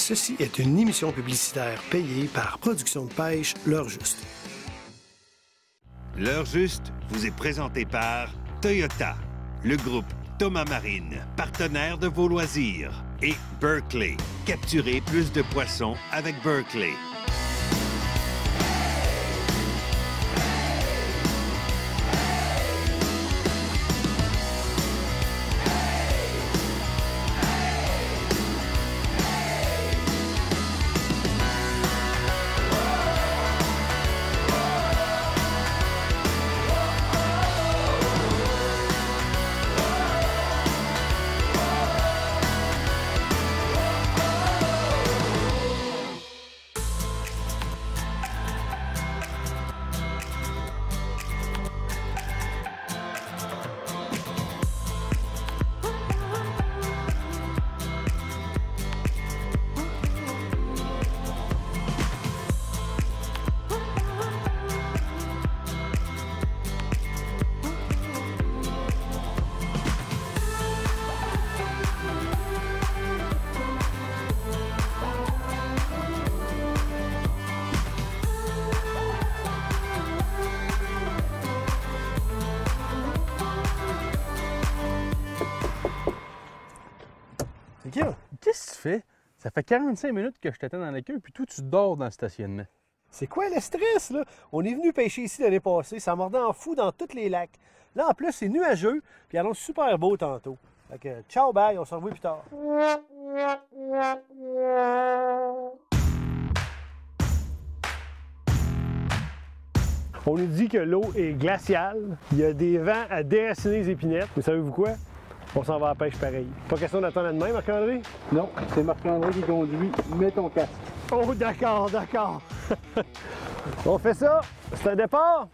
Ceci est une émission publicitaire payée par Production de pêche L'Heure Juste. L'Heure Juste vous est présenté par Toyota, le groupe Thomas Marine, partenaire de vos loisirs, et Berkeley. Capturez plus de poissons avec Berkeley. Qu'est-ce que tu fais? Ça fait 45 minutes que je t'attends dans la queue, puis toi, tu dors dans le stationnement. C'est quoi le stress, là? On est venu pêcher ici l'année passée, ça mordait en fou dans tous les lacs. Là, en plus, c'est nuageux, puis il annonce super beau tantôt. Fait que, ciao, bye, on se revoit plus tard. On nous dit que l'eau est glaciale, il y a des vents à déraciner les épinettes. Mais savez-vous quoi? On s'en va à la pêche pareil. Pas question d'attendre demain, Marc-André? Non, c'est Marc-André qui conduit. Mets ton casque. Oh, d'accord, d'accord. On fait ça. C'est un départ.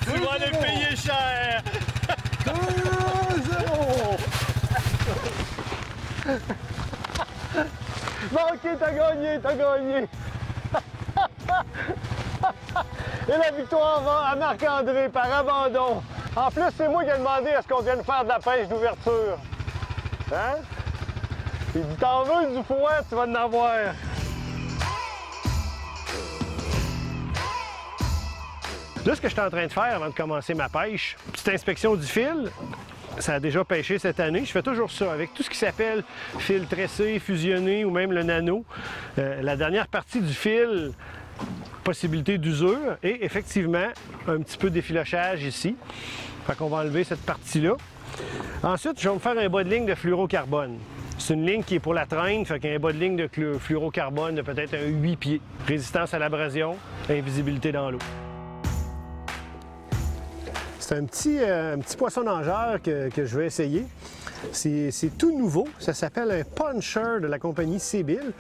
Tu vas les payer cher! 2-0! Bon, ok, t'as gagné, t'as gagné! Et la victoire va à Marc-André par abandon. En plus, c'est moi qui ai demandé à ce qu'on vienne faire de la pêche d'ouverture. Hein? Il dit, t'en veux du foie, tu vas en avoir. Là, ce que je suis en train de faire avant de commencer ma pêche, petite inspection du fil. Ça a déjà pêché cette année. Je fais toujours ça avec tout ce qui s'appelle fil tressé, fusionné ou même le nano. La dernière partie du fil, possibilité d'usure et effectivement un petit peu d'effilochage ici. Fait qu'on va enlever cette partie-là. Ensuite, je vais me faire un bas de ligne de fluorocarbone. C'est une ligne qui est pour la traîne, fait qu'un bas de ligne de fluorocarbone de peut-être un 8 pieds. Résistance à l'abrasion, invisibilité dans l'eau. C'est un petit poisson nageur que je vais essayer. C'est tout nouveau. Ça s'appelle un puncher de la compagnie Seabill.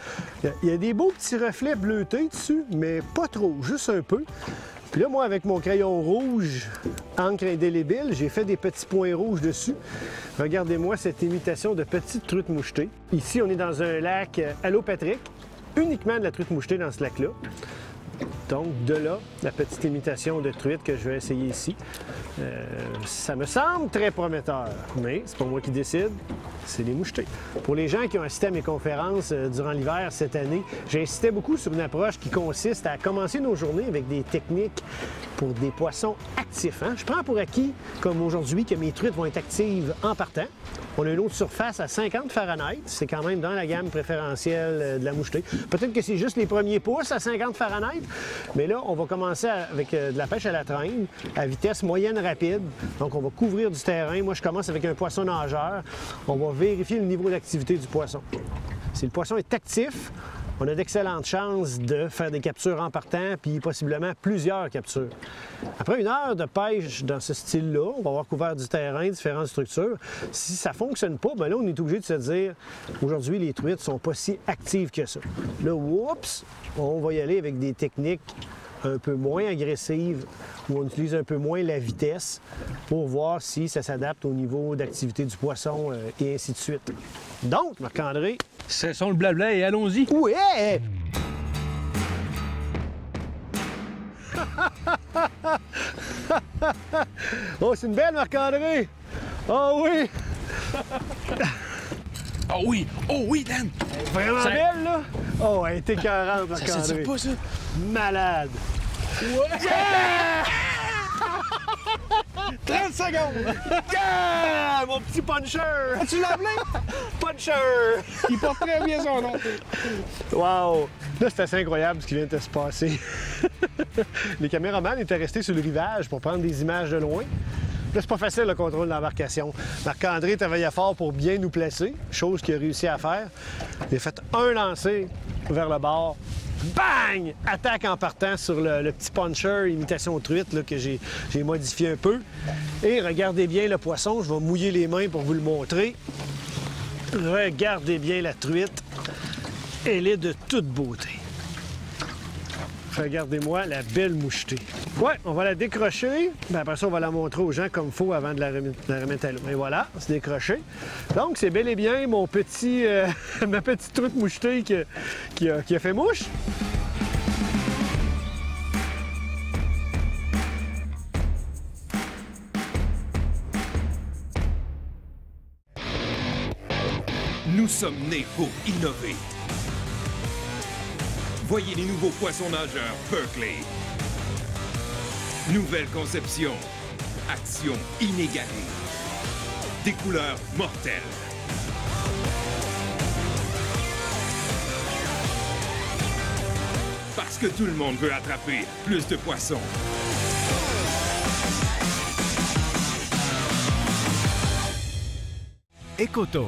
Il y a des beaux petits reflets bleutés dessus, mais pas trop, juste un peu. Puis là, moi, avec mon crayon rouge, encre indélébile, j'ai fait des petits points rouges dessus. Regardez-moi cette imitation de petite truite mouchetée. Ici, on est dans un lac allopatrique, uniquement de la truite mouchetée dans ce lac-là. Donc, de là, la petite imitation de truite que je vais essayer ici. Ça me semble très prometteur, mais c'est pas moi qui décide, c'est les mouchetés. Pour les gens qui ont assisté à mes conférences durant l'hiver cette année, j'insistais beaucoup sur une approche qui consiste à commencer nos journées avec des techniques pour des poissons actifs. Hein? Je prends pour acquis, comme aujourd'hui, que mes truites vont être actives en partant. On a une eau de surface à 50 Fahrenheit. C'est quand même dans la gamme préférentielle de la mouchetée. Peut-être que c'est juste les premiers pouces à 50 Fahrenheit, mais là, on va commencer avec de la pêche à la traîne, à vitesse moyenne rapide. Donc, on va couvrir du terrain. Moi, je commence avec un poisson nageur. On va vérifier le niveau d'activité du poisson. Si le poisson est actif, on a d'excellentes chances de faire des captures en partant, puis possiblement plusieurs captures. Après une heure de pêche dans ce style-là, on va avoir couvert du terrain, différentes structures. Si ça ne fonctionne pas, bien là, on est obligé de se dire, aujourd'hui, les truites ne sont pas si actives que ça. Là, oups, on va y aller avec des techniques un peu moins agressive, où on utilise un peu moins la vitesse pour voir si ça s'adapte au niveau d'activité du poisson et ainsi de suite. Donc, Marc-André... Cessons le blabla et allons-y! Ouais! Oh, c'est une belle, Marc-André! Oh oui! Oh oui! Oh oui, Dan! Vraiment Ça- belle, là? Oh, elle était écœurante, Ça Marc-André. s'étire pas, ça? Malade! Ouais! Yeah! 30 secondes! Yeah! Mon petit puncher! Tu l'as appelé? Puncher! Il porte très bien son nom. Wow! Là, c'est assez incroyable ce qui vient de se passer. Les caméramans étaient restés sur le rivage pour prendre des images de loin. Là, c'est pas facile le contrôle d'embarcation. Marc-André travaillait fort pour bien nous placer, chose qu'il a réussi à faire. Il a fait un lancer vers le bord. Bang! Attaque en partant sur le petit puncher, imitation truite, là, que j'ai modifié un peu. Et regardez bien le poisson, je vais mouiller les mains pour vous le montrer. Regardez bien la truite. Elle est de toute beauté. Regardez-moi la belle mouchetée. Ouais, on va la décrocher. Puis après ça, on va la montrer aux gens comme il faut avant de la remettre à l'eau. Et voilà, c'est décroché. Donc, c'est bel et bien mon petit, ma petite truite mouchetée qui a fait mouche. Nous sommes nés pour innover. Voyez les nouveaux poissons nageurs Berkley. Nouvelle conception. Action inégalée. Des couleurs mortelles. Parce que tout le monde veut attraper plus de poissons. Ecotone,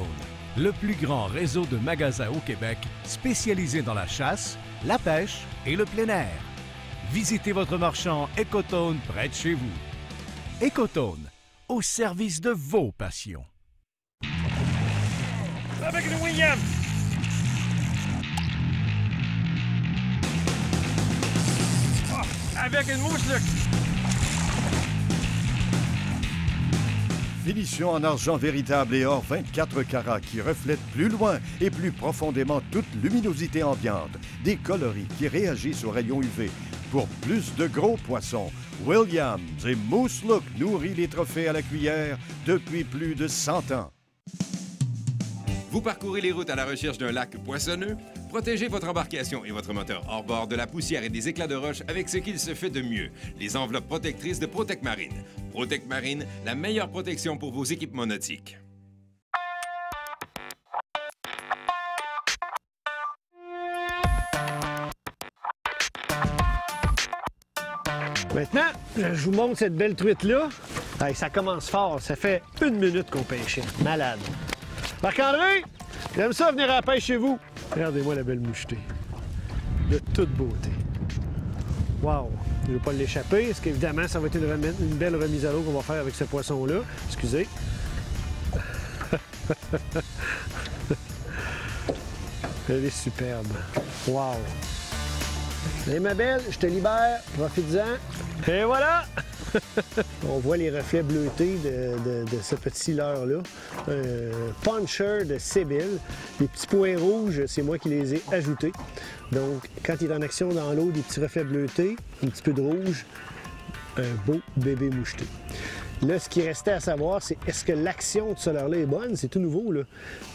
le plus grand réseau de magasins au Québec spécialisé dans la chasse, la pêche et le plein air. Visitez votre marchand Ecotone près de chez vous. Ecotone, au service de vos passions. Avec le William! Avec une mouche, là! Finition en argent véritable et or 24 carats qui reflète plus loin et plus profondément toute luminosité ambiante. Des coloris qui réagissent aux rayons UV. Pour plus de gros poissons, Williams et Moose Look nourrit les trophées à la cuillère depuis plus de 100 ans. Vous parcourez les routes à la recherche d'un lac poissonneux? Protégez votre embarcation et votre moteur hors bord de la poussière et des éclats de roche avec ce qu'il se fait de mieux, les enveloppes protectrices de Protec Marine. Protec Marine, la meilleure protection pour vos équipements nautiques. Maintenant, je vous montre cette belle truite-là. Hey, ça commence fort. Ça fait 1 minute qu'on pêchait. Malade. Marc-André, j'aime ça venir à la pêche chez vous. Regardez-moi la belle mouchetée. De toute beauté. Wow! Je ne veux pas l'échapper, parce qu'évidemment, ça va être une belle remise à l'eau qu'on va faire avec ce poisson-là. Excusez. Elle est superbe. Wow! Allez, ma belle, je te libère. Profite-en. Et voilà! On voit les reflets bleutés de ce petit leurre-là. Puncher de Sébille. Les petits points rouges, c'est moi qui les ai ajoutés. Donc, quand il est en action dans l'eau, des petits reflets bleutés, un petit peu de rouge, un beau bébé moucheté. Là, ce qui restait à savoir, c'est est-ce que l'action de ce leurre-là est bonne? C'est tout nouveau, là.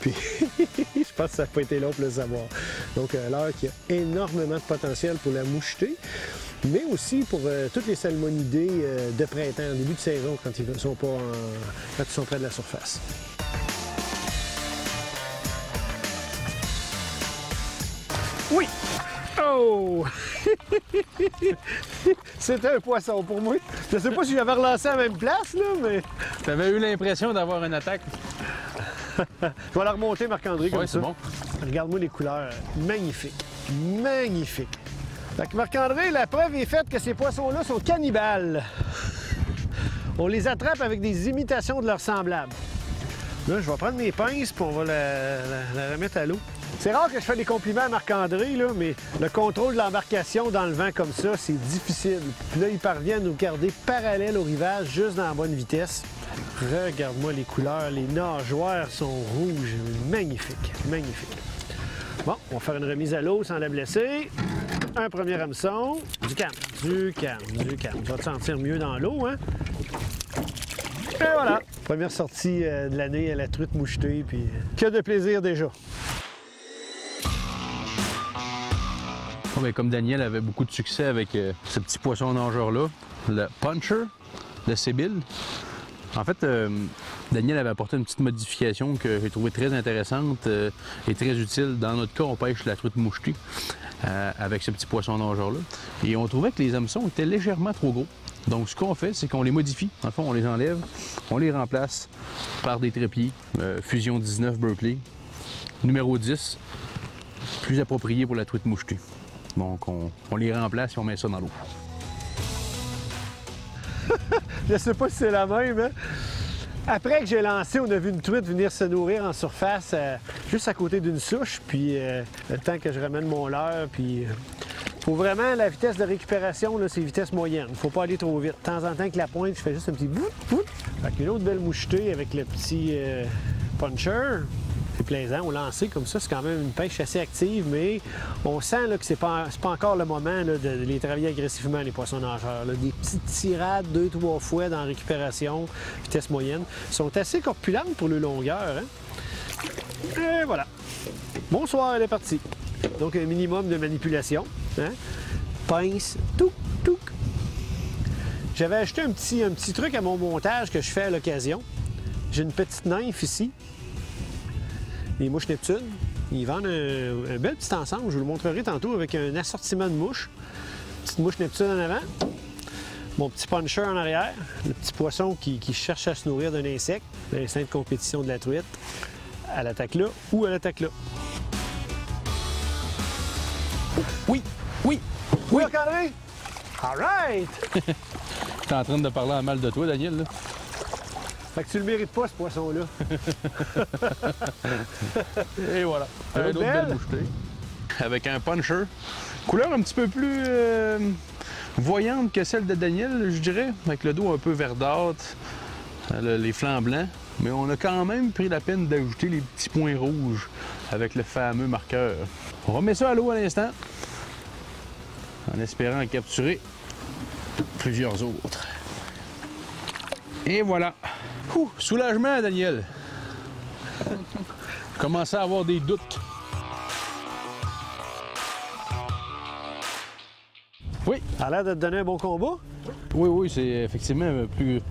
Puis, je pense que ça n'a pas été long pour le savoir. Donc, un leurre qui a énormément de potentiel pour la moucheter, mais aussi pour toutes les salmonidés de printemps, début de saison, quand ils sont pas quand ils sont près de la surface. Oui! Oh! C'était un poisson pour moi. Je sais pas si j'avais relancé à la même place, là, mais... T'avais eu l'impression d'avoir une attaque. Je vais la remonter, Marc-André, comme Ouais, ça. c'est bon. Regarde-moi les couleurs. Magnifiques. Magnifiques. Fait que Marc-André, la preuve est faite que ces poissons-là sont cannibales. On les attrape avec des imitations de leurs semblables. Là, je vais prendre mes pinces et on va la remettre à l'eau. C'est rare que je fais des compliments à Marc-André, là, mais le contrôle de l'embarcation dans le vent comme ça, c'est difficile. Puis là, il parvient à nous garder parallèle au rivage, juste dans la bonne vitesse. Regarde-moi les couleurs, les nageoires sont rouges. Magnifique, magnifique. Bon, on va faire une remise à l'eau sans la blesser. un premier hameçon. Du calme, du calme, du calme. Tu vas te sentir mieux dans l'eau, hein? Et voilà! Première sortie de l'année à la truite mouchetée, puis que de plaisir déjà. Oh, bien, comme Daniel avait beaucoup de succès avec ce petit poisson nageur-là, le puncher de Sébil. En fait, Daniel avait apporté une petite modification que j'ai trouvée très intéressante et très utile. Dans notre cas, on pêche la truite mouchetée avec ce petit poisson nageur-là. Et on trouvait que les hameçons étaient légèrement trop gros. Donc, ce qu'on fait, c'est qu'on les modifie. Dans le fond, on les enlève, on les remplace par des trépieds Fusion 19 Berkley, numéro 10, plus approprié pour la truite mouchetée. Donc, on les remplace et on met ça dans l'eau. Je sais pas si c'est la même, hein? Après que j'ai lancé, on a vu une truite venir se nourrir en surface, juste à côté d'une souche, puis le temps que je ramène mon leurre, puis... faut vraiment, la vitesse de récupération, c'est vitesse moyenne. Faut pas aller trop vite. De temps en temps, avec la pointe, je fais juste un petit bout, bout. Fait qu'une autre belle mouchetée avec le petit puncher. C'est plaisant, au lancer comme ça, c'est quand même une pêche assez active, mais on sent là, que c'est pas encore le moment là, de les travailler agressivement, les poissons nageurs. Là. Des petites tirades 2-3 fois dans la récupération, vitesse moyenne, sont assez corpulentes pour le longueur. Hein? Et voilà. Bonsoir, elle est partie. Donc, un minimum de manipulation. Hein? Pince, touc, touc. J'avais acheté un petit truc à mon montage que je fais à l'occasion. J'ai une petite nymphe ici. Les mouches Neptune. Ils vendent un bel petit ensemble, je vous le montrerai tantôt, avec un assortiment de mouches. Petite mouche Neptune en avant. Mon petit puncher en arrière. Le petit poisson qui cherche à se nourrir d'un insecte. L'instinct de compétition de la truite. À l'attaque là ou à l'attaque là. Oui, oui, oui, Marc-André! All right! T'es en train de parler à mal de toi, Daniel, là. Fait que tu le mérites pas, ce poisson-là. Et voilà. Un autre belle mouchetée. Avec un puncher. Couleur un petit peu plus voyante que celle de Daniel, je dirais. Avec le dos un peu verdâtre, les flancs blancs. Mais on a quand même pris la peine d'ajouter les petits points rouges avec le fameux marqueur. On remet ça à l'eau à l'instant, en espérant capturer plusieurs autres. Et voilà. Ouh, soulagement, Daniel. Je commençais à avoir des doutes. Oui. Ça a l'air de te donner un bon combat? Oui, oui, c'est effectivement plus...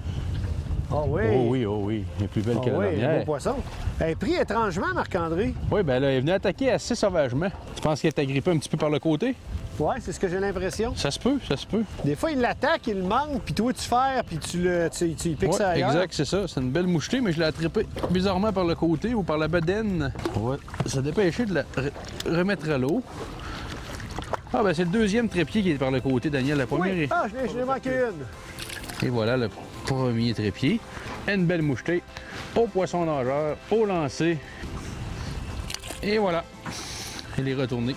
Ah oui? Oh oui, oh oui. Elle est plus belle que la dernière. Un bon poisson. Elle est pris étrangement, Marc-André. Oui, bien là, elle est venue attaquer assez sauvagement. Tu penses qu'elle est agrippée un petit peu par le côté? Oui, c'est ce que j'ai l'impression. Ça se peut, ça se peut. Des fois, il l'attaque, il le manque, puis toi, tu fais, puis tu piques ça ailleurs. Exact, c'est ça. C'est une belle mouchetée, mais je l'ai attrapée bizarrement par le côté ou par la bedaine. On va se dépêcher de la remettre à l'eau. Ah, ben c'est le deuxième trépied qui est par le côté, Daniel. La première oui. est... Ah, je l'ai manqué une. Et voilà le premier trépied. Une belle mouchetée au poisson nageur, au lancer. Et voilà. Elle est retournée.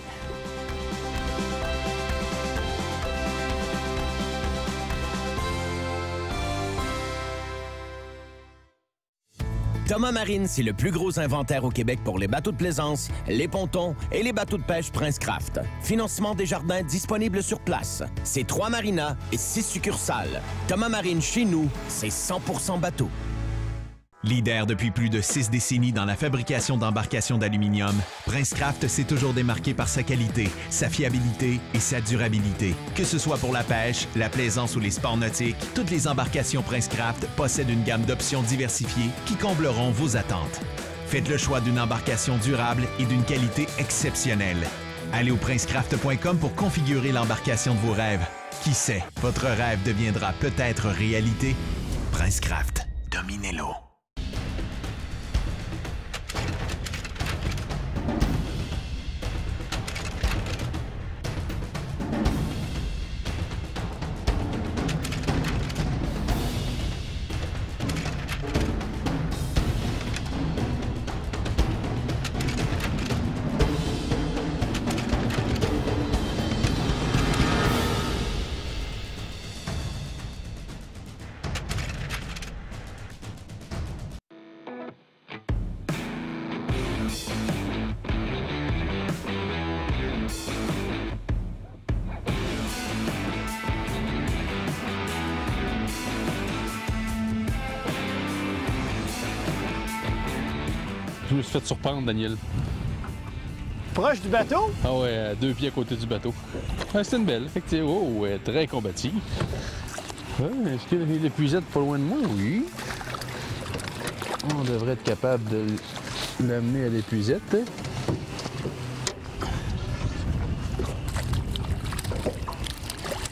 Thomas Marine, c'est le plus gros inventaire au Québec pour les bateaux de plaisance, les pontons et les bateaux de pêche Prince Craft. Financement des jardins disponible sur place. C'est 3 marinas et 6 succursales. Thomas Marine, chez nous, c'est 100% bateau. Leader depuis plus de 6 décennies dans la fabrication d'embarcations d'aluminium, Prince Craft s'est toujours démarqué par sa qualité, sa fiabilité et sa durabilité. Que ce soit pour la pêche, la plaisance ou les sports nautiques, toutes les embarcations Prince Craft possèdent une gamme d'options diversifiées qui combleront vos attentes. Faites le choix d'une embarcation durable et d'une qualité exceptionnelle. Allez au princecraft.com pour configurer l'embarcation de vos rêves. Qui sait, votre rêve deviendra peut-être réalité. Prince Craft, dominez-le. me suis fait surprendre, Daniel. Proche du bateau? Ah ouais, à 2 pieds à côté du bateau. Ouais, c'était une belle, effectivement. Oh, ouais, très combative. Ouais, est-ce qu'il y a l'épuisette pas loin de moi? Oui. On devrait être capable de l'amener à l'épuisette.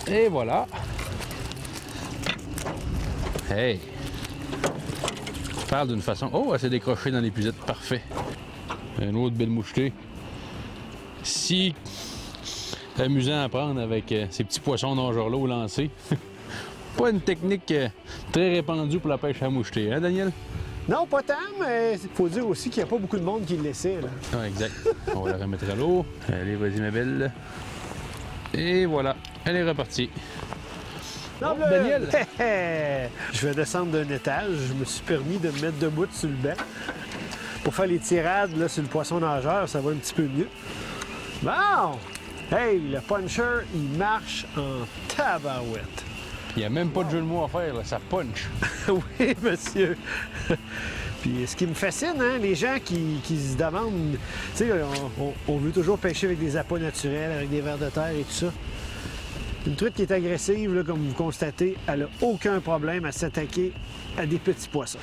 Et voilà. Hey! Je parle d'une façon... Oh, elle s'est décrochée dans l'épuisette. Parfait. Une autre belle mouchetée. Si amusant à prendre avec ces petits poissons nageurs-là au lancer. Pas une technique très répandue pour la pêche à moucheter, hein, Daniel? Non, pas tant, mais il faut dire aussi qu'il n'y a pas beaucoup de monde qui le laissait. Là. Ah, exact. On va la remettre à l'eau. Allez, vas-y, ma belle. Et voilà, elle est repartie. Non, oh, Daniel! Je vais descendre d'un étage. Je me suis permis de me mettre debout sur le banc. Pour faire les tirades là, sur le poisson nageur, ça va un petit peu mieux. Bon! Hey, le puncher, il marche en tabarouette. Il n'y a même pas de jeu de mots à faire, là, ça punch. Oui, monsieur. Puis ce qui me fascine, hein, les gens qui se demandent, tu sais, on veut toujours pêcher avec des appâts naturels, avec des vers de terre et tout ça. Une truite qui est agressive, là, comme vous constatez, elle n'a aucun problème à s'attaquer à des petits poissons.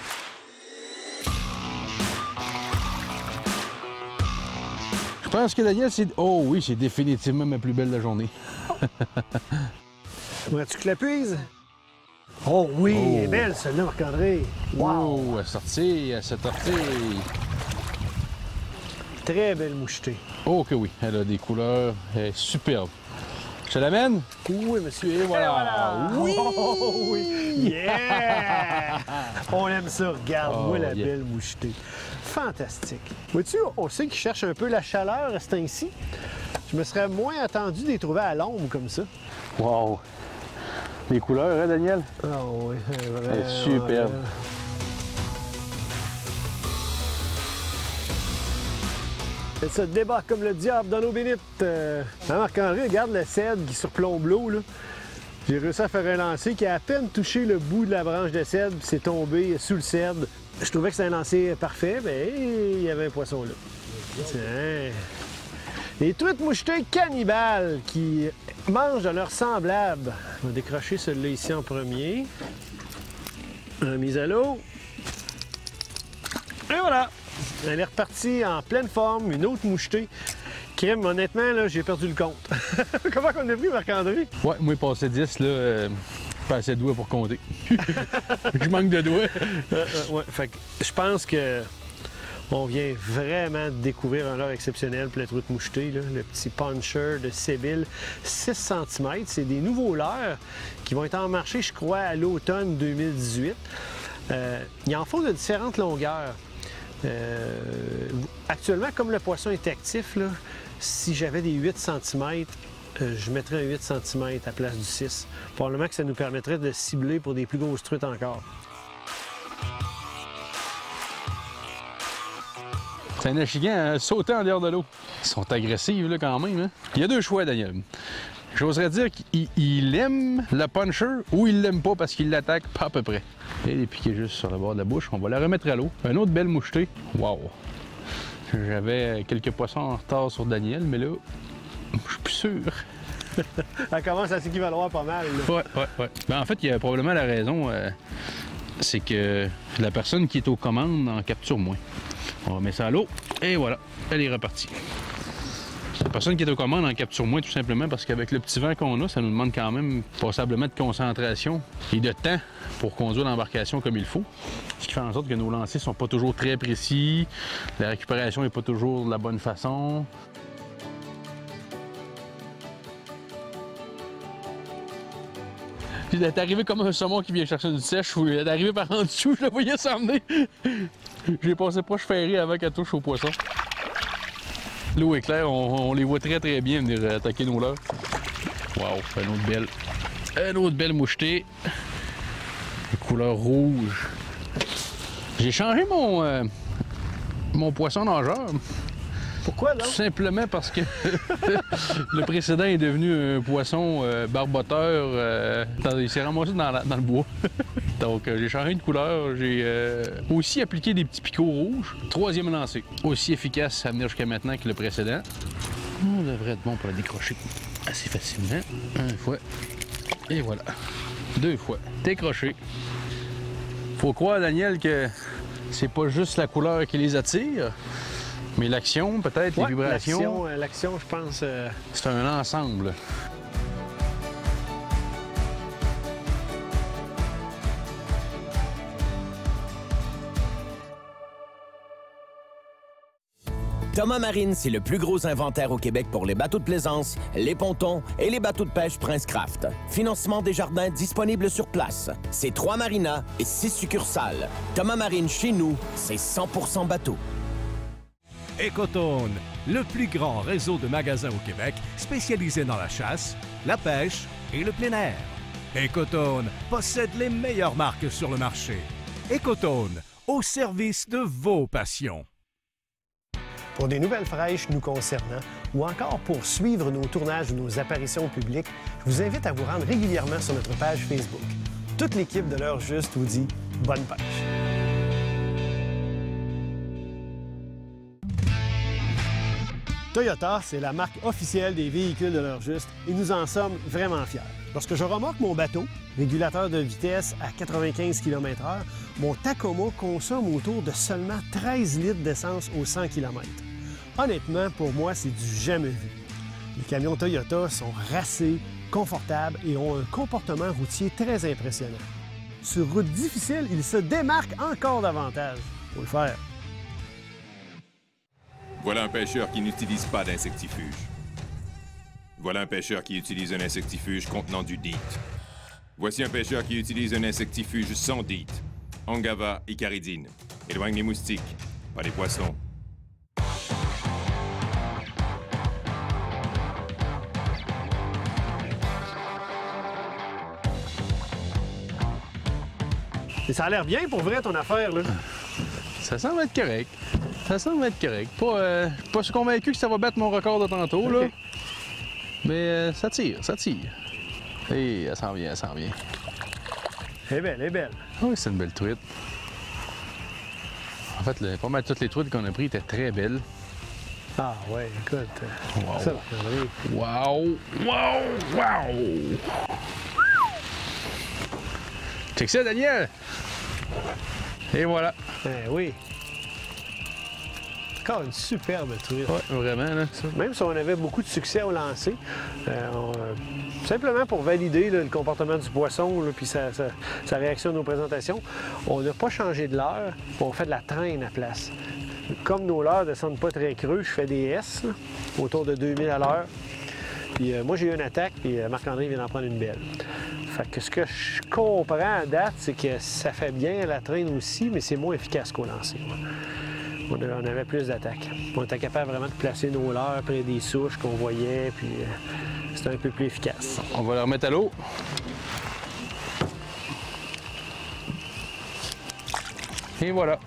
Je pense que Daniel, c'est... Oh oui, c'est définitivement ma plus belle de la journée. Voudrais-tu que je la puise? Oh oui, elle est belle celle-là, Marc-André. Wow! Oh, elle est sortie, elle s'est sortie. Très belle mouchetée. Oh que oui, elle a des couleurs, elle est superbe. Je te l'amène? Oui, monsieur. Et voilà! Oui! Oh, oui! Yeah! On aime ça. Regarde-moi la belle mouchetée. Fantastique. Vois-tu, on sait qu'ils cherchent un peu la chaleur à ce temps-ci. Je me serais moins attendu de les trouver à l'ombre comme ça. Wow! Les couleurs, hein, Daniel? Ah oui, elle est superbe. Elle se débarque comme le diable dans l'eau bénite. Marc-André, regarde le cèdre qui surplombe l'eau. J'ai réussi à faire un lancer qui a à peine touché le bout de la branche de cèdre, puis c'est tombé sous le cèdre. Je trouvais que c'était un lancer parfait, mais il y avait un poisson là. Tiens. Les truites mouchetées cannibales qui mangent de leurs semblables. On va décrocher celui-là ici en premier. Mise à l'eau. Et voilà! Elle est repartie en pleine forme, une autre mouchetée. Crème, honnêtement, là, j'ai perdu le compte. Comment qu'on a pris, Marc-André? Ouais, moi, passé 10, là, pas assez de doigts pour compter. Je manque de doigts. Ouais, fait que je pense que on vient vraiment de découvrir un leurre exceptionnel pour la truite mouchetée, là, le petit puncher de Sébile, 6 cm. C'est des nouveaux leurres qui vont être en marché, je crois, à l'automne 2018. Ils en font de différentes longueurs. Actuellement, comme le poisson est actif, là, si j'avais des 8 cm, je mettrais un 8 cm à la place du 6. Probablement que ça nous permettrait de cibler pour des plus grosses truites encore. C'est un achigan à sauter en dehors de l'eau. Ils sont agressifs là, quand même. Hein? Il y a deux choix, Daniel. J'oserais dire qu'il aime le puncher ou il l'aime pas parce qu'il l'attaque pas à peu près. Et les piquets juste sur le bord de la bouche, on va la remettre à l'eau. Une autre belle mouchetée. Wow! J'avais quelques poissons en retard sur Daniel, mais là, je suis plus sûr. Elle commence à s'équivaloir pas mal. Là. Ouais. Ben, en fait, il y a probablement la raison, c'est que la personne qui est aux commandes en capture moins. On va mettre ça à l'eau et voilà, elle est repartie. La personne qui est aux commandes en capture moins tout simplement parce qu'avec le petit vent qu'on a, ça nous demande quand même passablement de concentration et de temps pour conduire l'embarcation comme il faut. Ce qui fait en sorte que nos lancers sont pas toujours très précis, la récupération n'est pas toujours de la bonne façon. Puis elle est arrivée comme un saumon qui vient chercher une sèche, ou elle est arrivée par en dessous, je la voyais s'emmener. J'ai passé proche ferré avant qu'elle touche au poisson. L'eau est claire, on les voit très très bien venir attaquer nos leurres. Wow, une autre belle mouchetée. Couleur rouge. J'ai changé mon poisson nageur. Pourquoi là? Tout simplement parce que le précédent est devenu un poisson barboteur. Il s'est ramassé dans le bois. Donc, j'ai changé de couleur. J'ai aussi appliqué des petits picots rouges. 3e lancé. Aussi efficace à venir jusqu'à maintenant que le précédent. On devrait être bon pour la décrocher assez facilement. 1 fois. Et voilà. 2 fois. Décroché. Faut croire, Daniel, que c'est pas juste la couleur qui les attire, mais l'action, peut-être, les vibrations. L'action, je pense... C'est un ensemble. Thomas Marine, c'est le plus gros inventaire au Québec pour les bateaux de plaisance, les pontons et les bateaux de pêche Prince Craft. Financement des jardins disponible sur place. C'est 3 marinas et 6 succursales. Thomas Marine, chez nous, c'est 100% bateau. Ecotone, le plus grand réseau de magasins au Québec spécialisé dans la chasse, la pêche et le plein air. Ecotone possède les meilleures marques sur le marché. Ecotone, au service de vos passions. Pour des nouvelles fraîches nous concernant ou encore pour suivre nos tournages ou nos apparitions publiques, je vous invite à vous rendre régulièrement sur notre page Facebook. Toute l'équipe de l'Heure Juste vous dit bonne pêche! Toyota, c'est la marque officielle des véhicules de l'Heure Juste et nous en sommes vraiment fiers. Lorsque je remorque mon bateau, régulateur de vitesse à 95 km/h, mon Tacoma consomme autour de seulement 13 litres d'essence au 100 km. Honnêtement, pour moi, c'est du jamais vu. Les camions Toyota sont racés, confortables et ont un comportement routier très impressionnant. Sur route difficile, ils se démarquent encore davantage. Faut le faire. Voilà un pêcheur qui n'utilise pas d'insectifuge. Voilà un pêcheur qui utilise un insectifuge contenant du DEET. Voici un pêcheur qui utilise un insectifuge sans DEET. Angava icaridine. Éloigne les moustiques, pas les poissons. Et ça a l'air bien pour vrai ton affaire, là. Ça semble être correct. Ça semble être correct. Pas convaincu que ça va battre mon record de tantôt, là. Mais ça tire, ça tire. Et elle s'en vient, elle s'en vient. Elle est belle, elle est belle. Oui, c'est une belle truite. En fait, pas mal toutes les truites qu'on a prises étaient très belles. Ah ouais, écoute. Wow. Ça, Wow! Wow! Wow! Check ça, Daniel! Et voilà. Ben oui. Encore une superbe truite. Ouais, vraiment, là. Même si on avait beaucoup de succès au lancer, simplement pour valider là, le comportement du poisson puis sa réaction à nos présentations, on n'a pas changé de leurre, on fait de la traîne à place. Comme nos leurres ne descendent pas très creux, je fais des S, là, autour de 2000 à l'heure. Puis moi, j'ai eu une attaque, puis Marc-André vient d'en prendre une belle. Fait que ce que je comprends à date, c'est que ça fait bien la traîne aussi, mais c'est moins efficace qu'au lancer. On avait plus d'attaques. On était capable vraiment de placer nos leurres près des souches qu'on voyait, puis c'était un peu plus efficace. On va la remettre à l'eau. Et voilà.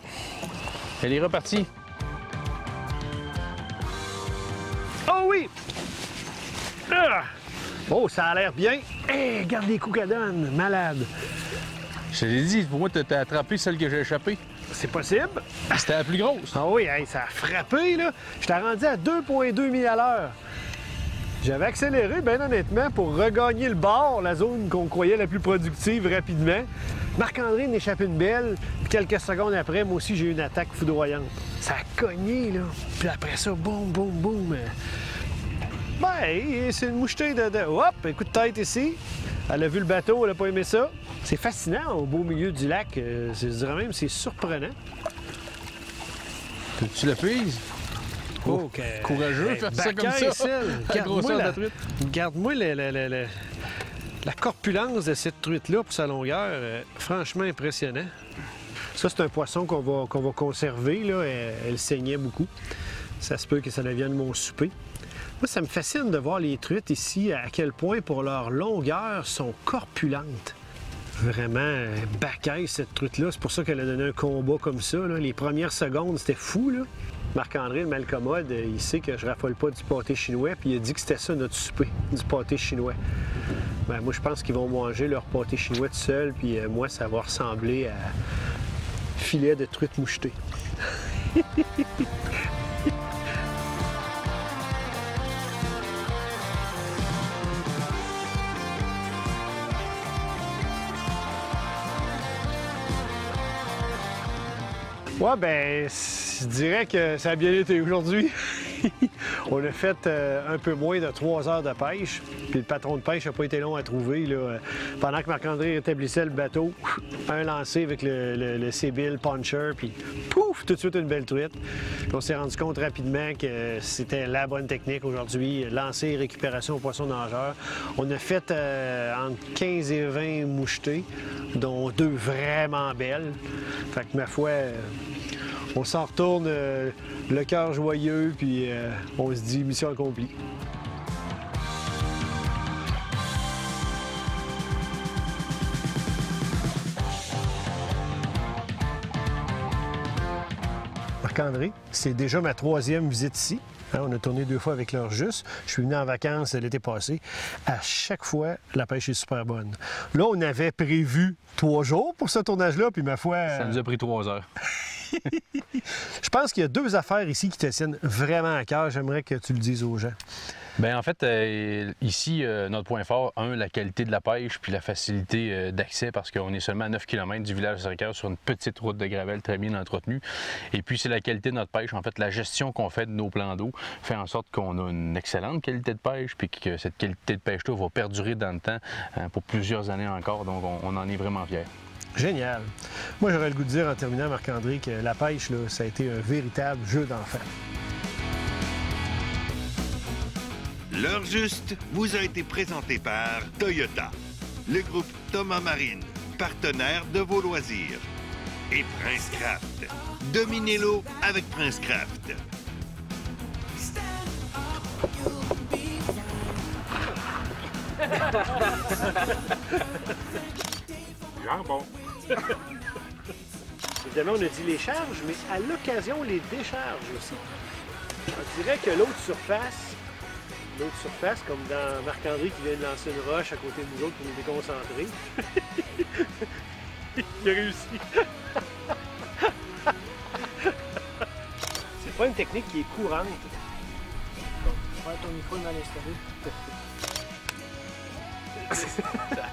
Elle est repartie. Oh oui! Ah! Oh, ça a l'air bien. Hey, regarde les coups qu'elle donne. Malade. Je te l'ai dit, pour moi, t'as attrapé celle que j'ai échappée. C'est possible. C'était la plus grosse. Ah oui, hey, ça a frappé, là. J'étais rendu à 2,2 milles à l'heure. J'avais accéléré, bien honnêtement, pour regagner le bord, la zone qu'on croyait la plus productive rapidement. Marc-André m'échappe une belle, puis quelques secondes après, moi aussi, j'ai eu une attaque foudroyante. Ça a cogné, là. Puis après ça, boum, boum, boum. Ben, c'est une mouchetée de... Hop, un coup de tête ici. Elle a vu le bateau, elle a pas aimé ça. C'est fascinant au beau milieu du lac. Je dirais même c'est surprenant. Tu la pises? Oh, courageux, faire ça comme ça. Garde-moi la corpulence de cette truite-là pour sa longueur. Franchement impressionnant. Ça, c'est un poisson qu'on va conserver. Là. Elle saignait beaucoup. Ça se peut que ça devienne mon souper. Moi, ça me fascine de voir les truites ici, à quel point, pour leur longueur, sont corpulentes. Vraiment bacaille, cette truite-là. C'est pour ça qu'elle a donné un combat comme ça. Là. Les premières secondes, c'était fou, là. Marc-André, le malcommode, il sait que je raffole pas du pâté chinois, puis il a dit que c'était ça notre souper, du pâté chinois. Ben, moi, je pense qu'ils vont manger leur pâté chinois tout seul, puis moi, ça va ressembler à filet de truite mouchetée. Ouais, ben, je dirais que ça a bien été aujourd'hui. On a fait un peu moins de 3 heures de pêche. Puis le patron de pêche n'a pas été long à trouver. Là. Pendant que Marc-André rétablissait le bateau, un lancé avec le Sébill Puncher, puis pouf, tout de suite une belle truite. Puis on s'est rendu compte rapidement que c'était la bonne technique aujourd'hui, lancer et récupération au poisson nageur. On a fait entre 15 et 20 mouchetés, dont 2 vraiment belles. Fait que ma foi, on s'en retourne le cœur joyeux, puis on se dit mission accomplie. Marc-André, c'est déjà ma 3e visite ici. Hein, on a tourné 2 fois avec l'heure juste. Je suis venu en vacances l'été passé. À chaque fois, la pêche est super bonne. Là, on avait prévu 3 jours pour ce tournage-là, puis ma foi... Ça nous a pris 3 heures. Je pense qu'il y a 2 affaires ici qui te tiennent vraiment à cœur. J'aimerais que tu le dises aux gens. Bien, en fait, ici, notre point fort, la qualité de la pêche puis la facilité d'accès parce qu'on est seulement à 9 km du village de Sacré-Cœur sur une petite route de gravelle très bien entretenue. Et puis, c'est la qualité de notre pêche. En fait, la gestion qu'on fait de nos plans d'eau fait en sorte qu'on a une excellente qualité de pêche puis que cette qualité de pêche-là va perdurer dans le temps pour plusieurs années encore. Donc, on en est vraiment fiers. Génial. Moi, j'aurais le goût de dire en terminant, Marc-André, que la pêche, là, ça a été un véritable jeu d'enfant. L'heure juste vous a été présenté par Toyota, le groupe Thomas Marine, partenaire de vos loisirs, et Princecraft. Dominez-l'eau avec Princecraft. Jambon. Évidemment, on a dit les charges, mais à l'occasion, les décharges aussi. On dirait que l'autre surface, comme dans Marc-André qui vient de lancer une roche à côté de nous autres pour nous déconcentrer, il a réussi. C'est pas une technique qui est courante. Ouais, ton micro est mal installé.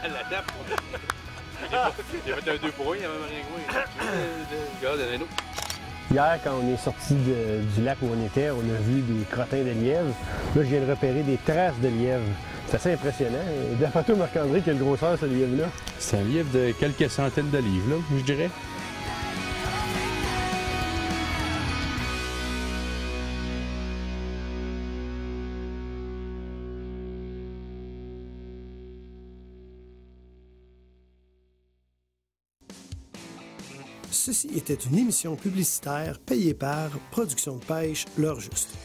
La nappe, il a fait un 2 pour 1, il y avait rien que moi. Hier, quand on est sorti du lac où on était, on a vu des crottins de lièvre. Là, je viens de repérer des traces de lièvre. C'est assez impressionnant. D'après toi, Marc-André, quelle grosseur ce lièvre-là? C'est un lièvre de quelques centaines de livres, là, je dirais. Ceci était une émission publicitaire payée par Production de pêche L'heure juste.